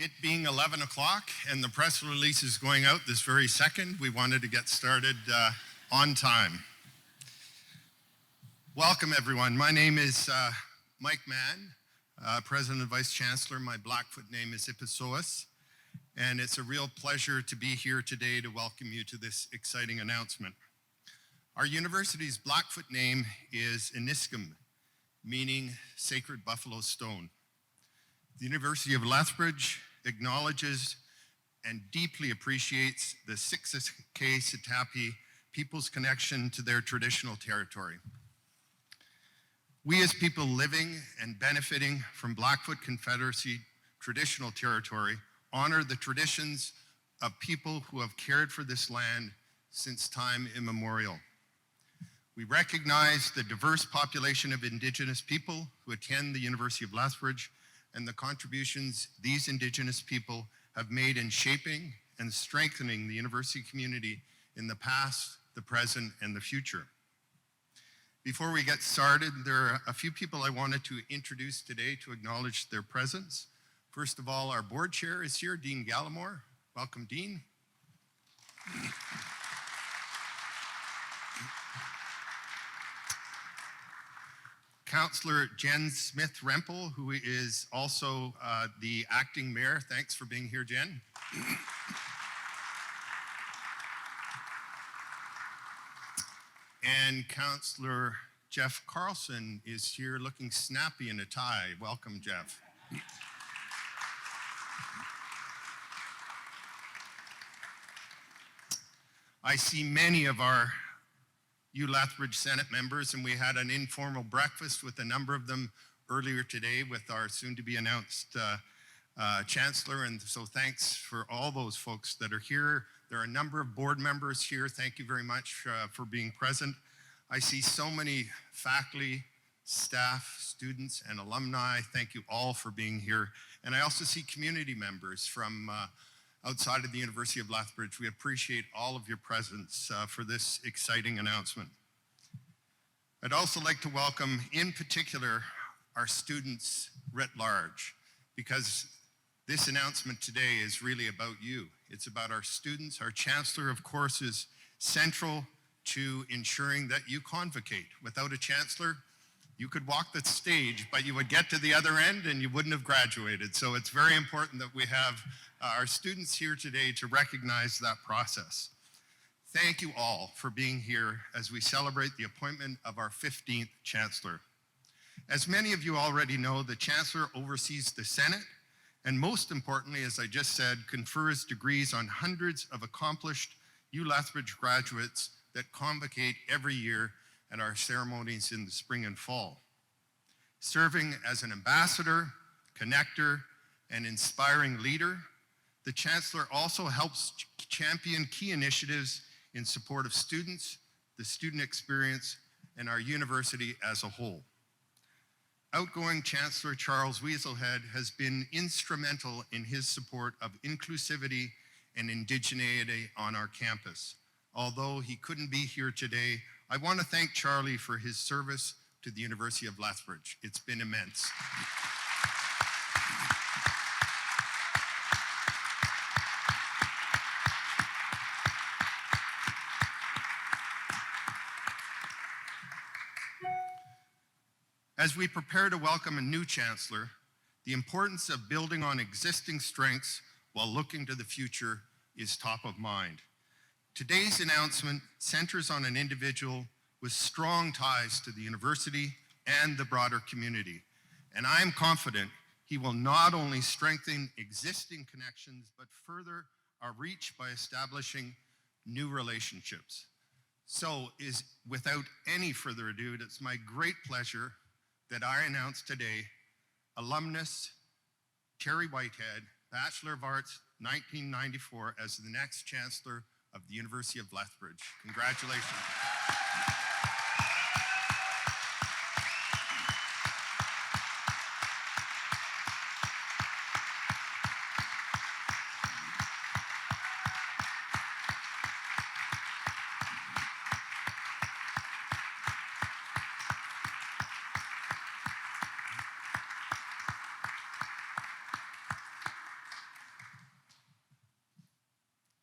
It being 11 o'clock and the press release is going out this very second, we wanted to get started on time. Welcome everyone. My name is Mike Mann, President and Vice Chancellor. My Blackfoot name is Ipassoas, and it's a real pleasure to be here today to welcome you to this exciting announcement. Our university's Blackfoot name is Iniskum, meaning Sacred Buffalo Stone. The University of Lethbridge acknowledges and deeply appreciates the Siksika Sitapi people's connection to their traditional territory. We as people living and benefiting from Blackfoot Confederacy traditional territory honor the traditions of people who have cared for this land since time immemorial. We recognize the diverse population of Indigenous people who attend the University of Lethbridge and the contributions these Indigenous people have made in shaping and strengthening the university community in the past, the present, and the future. Before we get started, there are a few people I wanted to introduce today to acknowledge their presence. First of all, our board chair is here, Dean Gallimore. Welcome, Dean. Councillor Jen Smith-Rempel, who is also the acting mayor. Thanks for being here, Jen. And Councillor Jeff Carlson is here looking snappy in a tie. Welcome, Jeff. I see many of our ULethbridge Senate members, and we had an informal breakfast with a number of them earlier today with our soon-to-be announced Chancellor, and so thanks for all those folks that are here. There are a number of board members here. Thank you very much for being present. I see so many faculty, staff, students, and alumni. Thank you all for being here. And I also see community members from outside of the University of Lethbridge. We appreciate all of your presence for this exciting announcement. I'd also like to welcome, in particular, our students writ large, because this announcement today is really about you. It's about our students. Our Chancellor, of course, is central to ensuring that you convocate. Without a Chancellor, you could walk the stage, but you would get to the other end and you wouldn't have graduated. So it's very important that we have our students here today to recognize that process. Thank you all for being here as we celebrate the appointment of our 15th Chancellor. As many of you already know, the Chancellor oversees the Senate, and most importantly, as I just said, confers degrees on hundreds of accomplished ULethbridge graduates that convocate every year at our ceremonies in the spring and fall. Serving as an ambassador, connector, and inspiring leader, the Chancellor also helps champion key initiatives in support of students, the student experience, and our university as a whole. Outgoing Chancellor Charles Whitehead has been instrumental in his support of inclusivity and indigeneity on our campus. Although he couldn't be here today, I want to thank Charlie for his service to the University of Lethbridge. It's been immense. As we prepare to welcome a new Chancellor, the importance of building on existing strengths while looking to the future is top of mind. Today's announcement centers on an individual with strong ties to the university and the broader community, and I am confident he will not only strengthen existing connections, but further our reach by establishing new relationships. So, without any further ado, it's my great pleasure that I announce today alumnus Terry Whitehead, Bachelor of Arts, 1994, as the next Chancellor of the University of Lethbridge. Congratulations.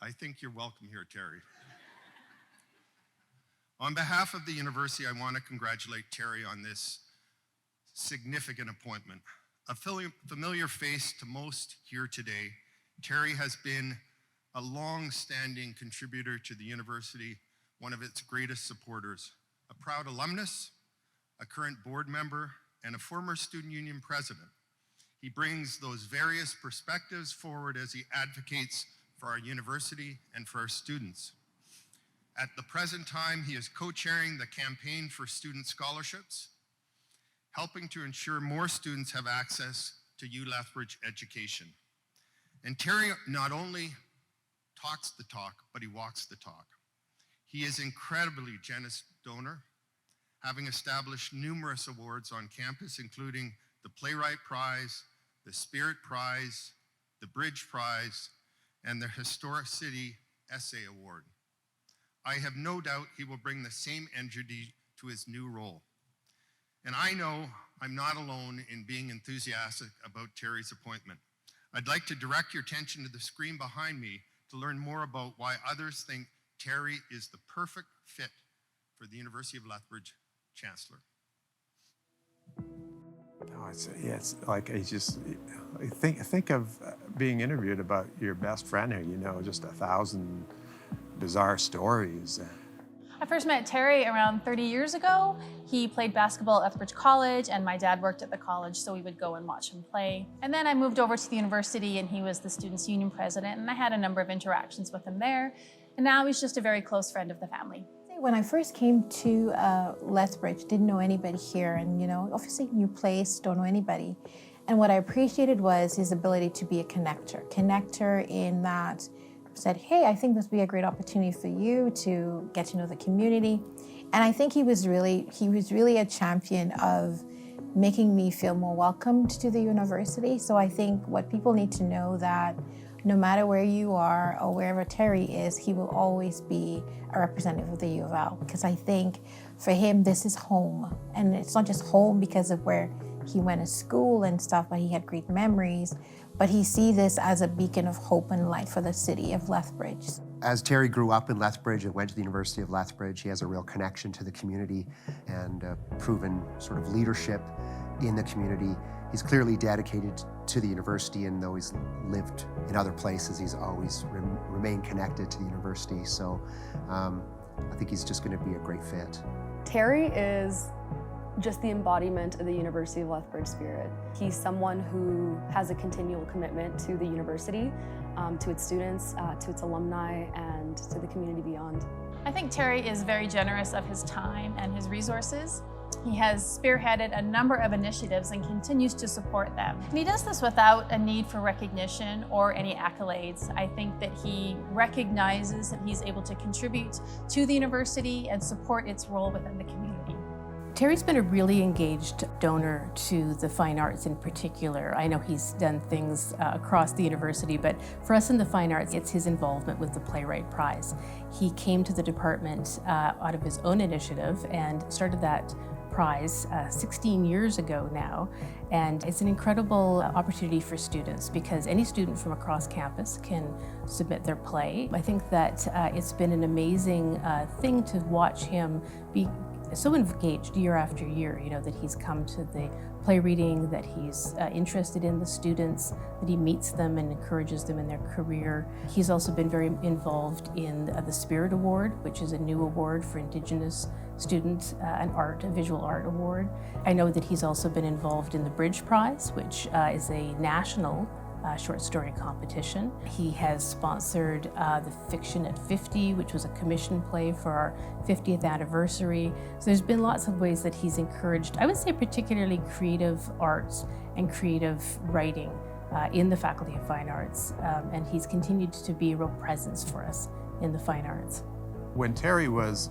I think you're welcome here, Terry. On behalf of the university, I want to congratulate Terry on this significant appointment. A familiar face to most here today, Terry has been a long-standing contributor to the university, one of its greatest supporters, a proud alumnus, a current board member, and a former student union president. He brings those various perspectives forward as he advocates for our university and for our students. At the present time, he is co-chairing the campaign for student scholarships, helping to ensure more students have access to ULethbridge education. And Terry not only talks the talk, but he walks the talk. He is incredibly generous donor, having established numerous awards on campus, including the Playwright Prize, the Spirit Prize, the Bridge Prize, and the Historicity Essay Award. I have no doubt he will bring the same energy to his new role. And I know I'm not alone in being enthusiastic about Terry's appointment. I'd like to direct your attention to the screen behind me to learn more about why others think Terry is the perfect fit for the University of Lethbridge Chancellor. Oh, it's like think of being interviewed about your best friend here, you know, just 1,000 bizarre stories. I first met Terry around 30 years ago. He played basketball at Lethbridge College, and my dad worked at the college, so we would go and watch him play. And then I moved over to the university, and he was the Students' Union president, and I had a number of interactions with him there. And now he's just a very close friend of the family. When I first came to Lethbridge, didn't know anybody here, and obviously new place, don't know anybody. And what I appreciated was his ability to be a connector in that said, hey, I think this would be a great opportunity for you to get to know the community. And I think he was really a champion of making me feel more welcomed to the university. So I think what people need to know that no matter where you are or wherever Terry is, he will always be a representative of the U of L. Because I think for him, this is home. And it's not just home because of where he went to school and stuff, but he had great memories. But he sees this as a beacon of hope and light for the city of Lethbridge. As Terry grew up in Lethbridge and went to the University of Lethbridge, he has a real connection to the community and proven sort of leadership in the community. He's clearly dedicated to the university, and though he's lived in other places, he's always remained connected to the university. So I think he's just going to be a great fit. Terry is just the embodiment of the University of Lethbridge spirit. He's someone who has a continual commitment to the university, to its students, to its alumni, and to the community beyond. I think Terry is very generous of his time and his resources. He has spearheaded a number of initiatives and continues to support them. And he does this without a need for recognition or any accolades. I think that he recognizes that he's able to contribute to the university and support its role within the community. Terry's been a really engaged donor to the fine arts in particular. I know he's done things across the university, but for us in the fine arts, it's his involvement with the Playwright Prize. He came to the department out of his own initiative and started that prize 16 years ago now. And it's an incredible opportunity for students because any student from across campus can submit their play. I think that it's been an amazing thing to watch him be so engaged year after year, that he's come to the play reading, that he's interested in the students, that he meets them and encourages them in their career. He's also been very involved in the Spirit Award, which is a new award for Indigenous students, a visual art award. I know that he's also been involved in the Bridge Prize, which is a national short story competition. He has sponsored the Fiction at 50, which was a commissioned play for our 50th anniversary. So there's been lots of ways that he's encouraged, I would say particularly creative arts and creative writing in the Faculty of Fine Arts. And he's continued to be a real presence for us in the fine arts. When Terry was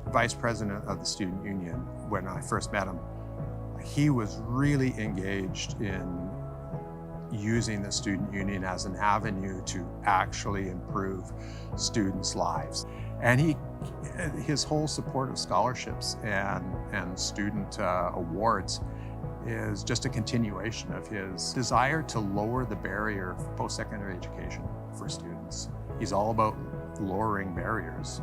vice president of the student union, when I first met him, he was really engaged in using the student union as an avenue to actually improve students' lives. And his whole support of scholarships and student awards is just a continuation of his desire to lower the barrier for post-secondary education for students. He's all about lowering barriers.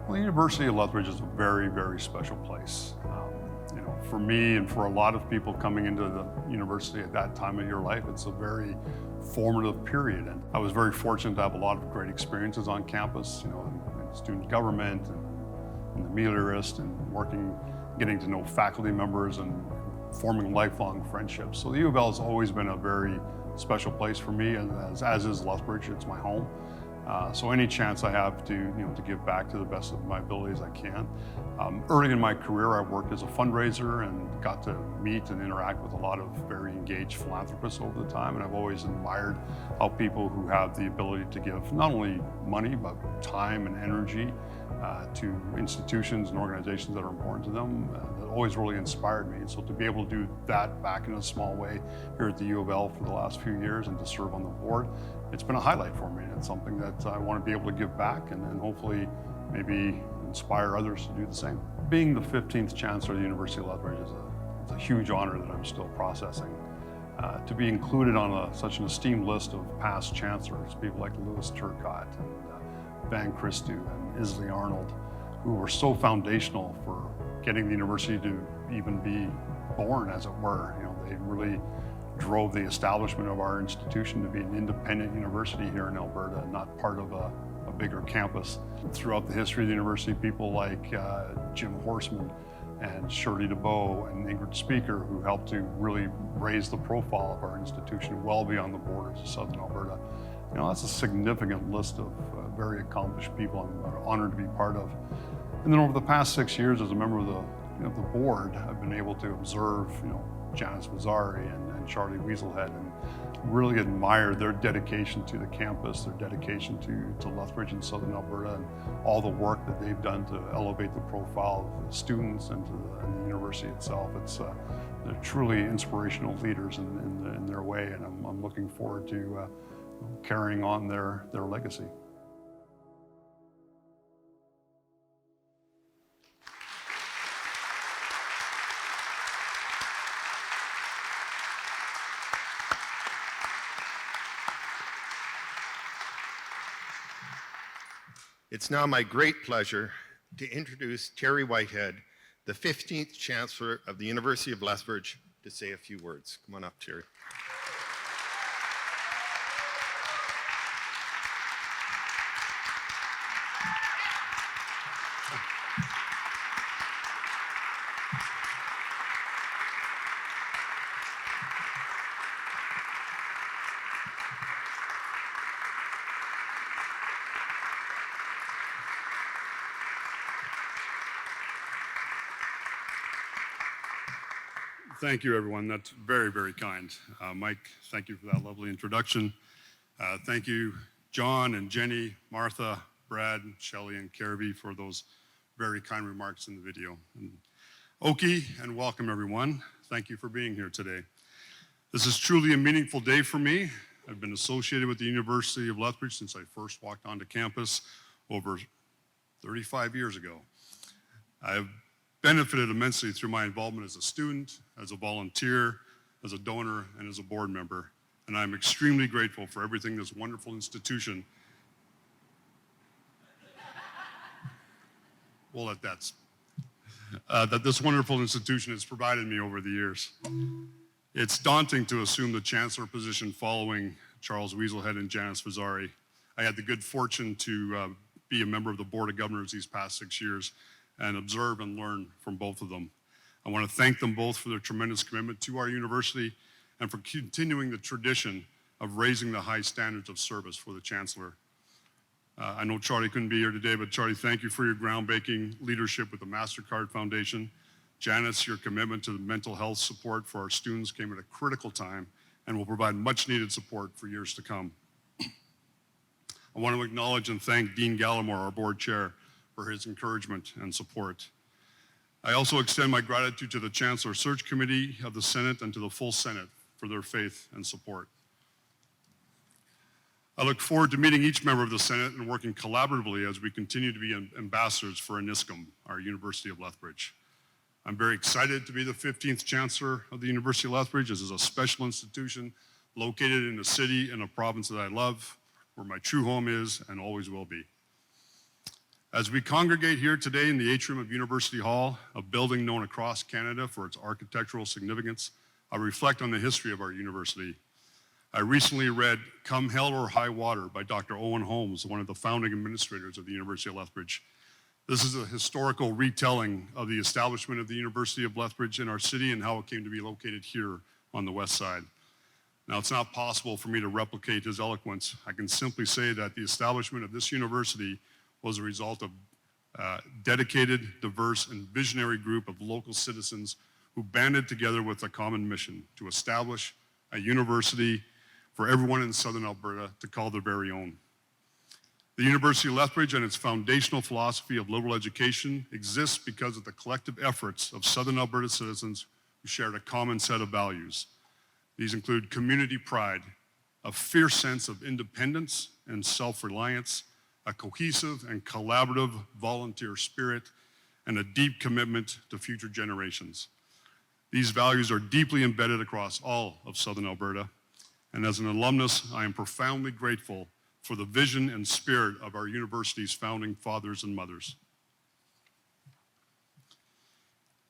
Well, the University of Lethbridge is a very, very special place. For me and for a lot of people coming into the university at that time of your life, it's a very formative period. And I was very fortunate to have a lot of great experiences on campus, in student government and in the meliorist and getting to know faculty members and forming lifelong friendships. So the U of L has always been a very special place for me, and as is Lethbridge. It's my home. So any chance I have to give back to the best of my abilities, I can. Early in my career, I worked as a fundraiser and got to meet and interact with a lot of very engaged philanthropists over the time. And I've always admired how people who have the ability to give not only money, but time and energy to institutions and organizations that are important to them, that always really inspired me. And so to be able to do that back in a small way here at the U of L for the last few years and to serve on the board, it's been a highlight for me. And it's something that I want to be able to give back and hopefully maybe inspire others to do the same. Being the 15th Chancellor of the University of Lethbridge is a huge honor that I'm still processing. To be included on such an esteemed list of past chancellors, people like Louis Turcotte and Van Christou and Isley Arnold, who were so foundational for getting the university to even be born, as it were. They really drove the establishment of our institution to be an independent university here in Alberta, not part of a bigger campus. Throughout the history of the university, people like Jim Horseman and Shirley DeBow and Ingrid Speaker, who helped to really raise the profile of our institution well beyond the borders of Southern Alberta. That's a significant list of very accomplished people I'm honored to be part of. And then over the past 6 years as a member of the board, I've been able to observe, Janice Mazzari and Charlie Weaselhead, and really admire their dedication to the campus, their dedication to Lethbridge and Southern Alberta, and all the work that they've done to elevate the profile of the students and the university itself. They're truly inspirational leaders in their way, and I'm looking forward to carrying on their legacy. It's now my great pleasure to introduce Terry Whitehead, the 15th Chancellor of the University of Lethbridge, to say a few words. Come on up, Terry. Thank you, everyone. That's very, very kind. Mike, thank you for that lovely introduction. Thank you, John and Jenny, Martha, Brad, Shelley, and Carabee for those very kind remarks in the video. And Oki, and welcome, everyone. Thank you for being here today. This is truly a meaningful day for me. I've been associated with the University of Lethbridge since I first walked onto campus over 35 years ago. I've benefited immensely through my involvement as a student, as a volunteer, as a donor, and as a board member. And I'm extremely grateful for everything this wonderful institution, we'll let that this wonderful institution has provided me over the years. It's daunting to assume the chancellor position following Charles Weaselhead and Janice Mazzari. I had the good fortune to be a member of the Board of Governors these past 6 years and observe and learn from both of them. I want to thank them both for their tremendous commitment to our university and for continuing the tradition of raising the high standards of service for the Chancellor. I know Charlie couldn't be here today, but Charlie, thank you for your groundbreaking leadership with the MasterCard Foundation. Janice, your commitment to the mental health support for our students came at a critical time and will provide much needed support for years to come. I want to acknowledge and thank Dean Gallimore, our board chair, for his encouragement and support. I also extend my gratitude to the Chancellor Search Committee of the Senate and to the full Senate for their faith and support. I look forward to meeting each member of the Senate and working collaboratively as we continue to be ambassadors for ANISCM, our University of Lethbridge. I'm very excited to be the 15th Chancellor of the University of Lethbridge. This is a special institution located in a city and a province that I love. where my true home is and always will be. As we congregate here today in the atrium of University Hall, a building known across Canada for its architectural significance, I reflect on the history of our university. I recently read Come Hell or High Water by Dr. Owen Holmes, one of the founding administrators of the University of Lethbridge. This is a historical retelling of the establishment of the University of Lethbridge in our city and how it came to be located here on the west side. Now, it's not possible for me to replicate his eloquence. I can simply say that the establishment of this university was a result of dedicated, diverse, and visionary group of local citizens who banded together with a common mission to establish a university for everyone in southern Alberta to call their very own. The University of Lethbridge and its foundational philosophy of liberal education exists because of the collective efforts of southern Alberta citizens who shared a common set of values. These include community pride, a fierce sense of independence and self-reliance, a cohesive and collaborative volunteer spirit, and a deep commitment to future generations. These values are deeply embedded across all of southern Alberta, and as an alumnus, I am profoundly grateful for the vision and spirit of our university's founding fathers and mothers.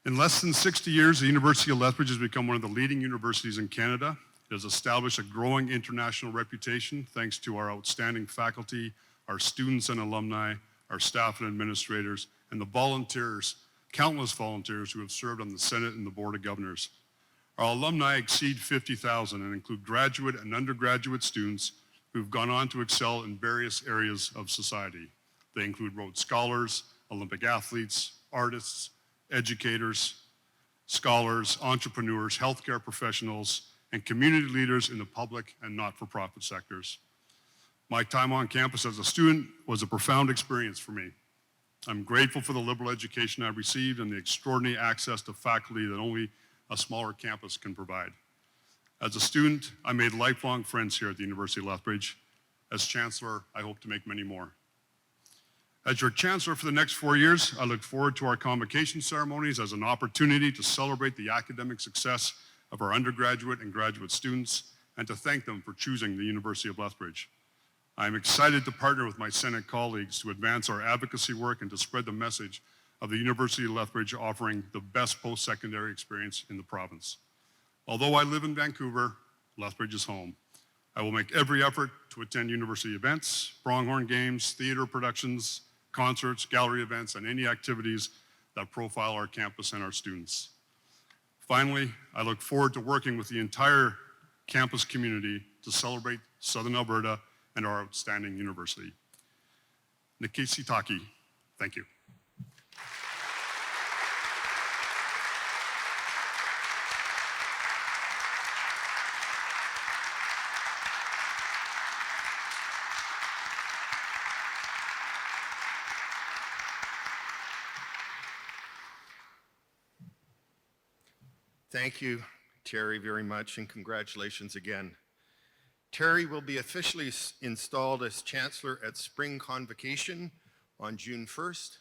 In less than 60 years, the University of Lethbridge has become one of the leading universities in Canada. It has established a growing international reputation thanks to our outstanding faculty, our students and alumni, our staff and administrators, and the volunteers, countless volunteers who have served on the Senate and the Board of Governors. Our alumni exceed 50,000 and include graduate and undergraduate students who've gone on to excel in various areas of society. They include Rhodes Scholars, Olympic athletes, artists, educators, scholars, entrepreneurs, healthcare professionals, and community leaders in the public and not-for-profit sectors. My time on campus as a student was a profound experience for me. I'm grateful for the liberal education I've received and the extraordinary access to faculty that only a smaller campus can provide. As a student, I made lifelong friends here at the University of Lethbridge. As Chancellor, I hope to make many more. As your Chancellor for the next 4 years, I look forward to our convocation ceremonies as an opportunity to celebrate the academic success of our undergraduate and graduate students and to thank them for choosing the University of Lethbridge. I am excited to partner with my Senate colleagues to advance our advocacy work and to spread the message of the University of Lethbridge offering the best post-secondary experience in the province. Although I live in Vancouver, Lethbridge is home. I will make every effort to attend university events, pronghorn games, theater productions, concerts, gallery events, and any activities that profile our campus and our students. Finally, I look forward to working with the entire campus community to celebrate Southern Alberta and our outstanding university. Nikisitaki, thank you. Thank you, Terry, very much, and congratulations again. Terry will be officially installed as Chancellor at Spring Convocation on June 1st,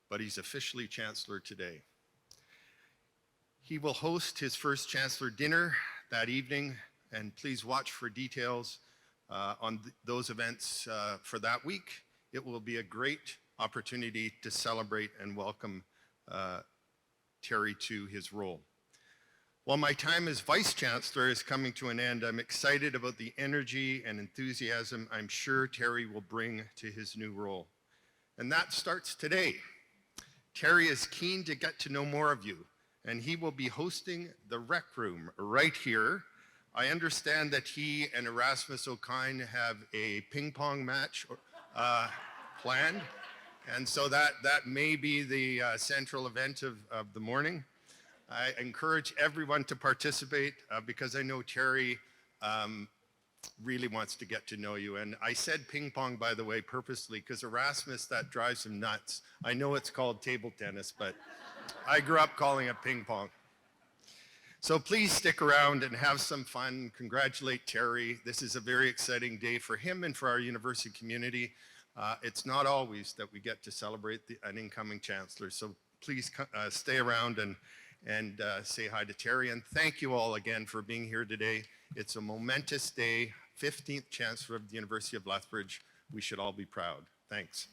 but he's officially Chancellor today. He will host his first Chancellor dinner that evening, and please watch for details on those events for that week. It will be a great opportunity to celebrate and welcome Terry to his role. While my time as Vice Chancellor is coming to an end, I'm excited about the energy and enthusiasm I'm sure Terry will bring to his new role. And that starts today. Terry is keen to get to know more of you, and he will be hosting the Rec Room right here. I understand that he and Erasmus O'Kine have a ping pong match planned, and so that may be the central event of the morning. I encourage everyone to participate because I know Terry really wants to get to know you. And I said ping pong, by the way, purposely, because Erasmus, that drives him nuts. I know it's called table tennis, but I grew up calling it ping pong. So please stick around and have some fun. Congratulate Terry. This is a very exciting day for him and for our university community. It's not always that we get to celebrate an incoming chancellor. So please stay around and say hi to Terry. And thank you all again for being here today. It's a momentous day 15th Chancellor of the University of Lethbridge, we should all be proud. Thanks.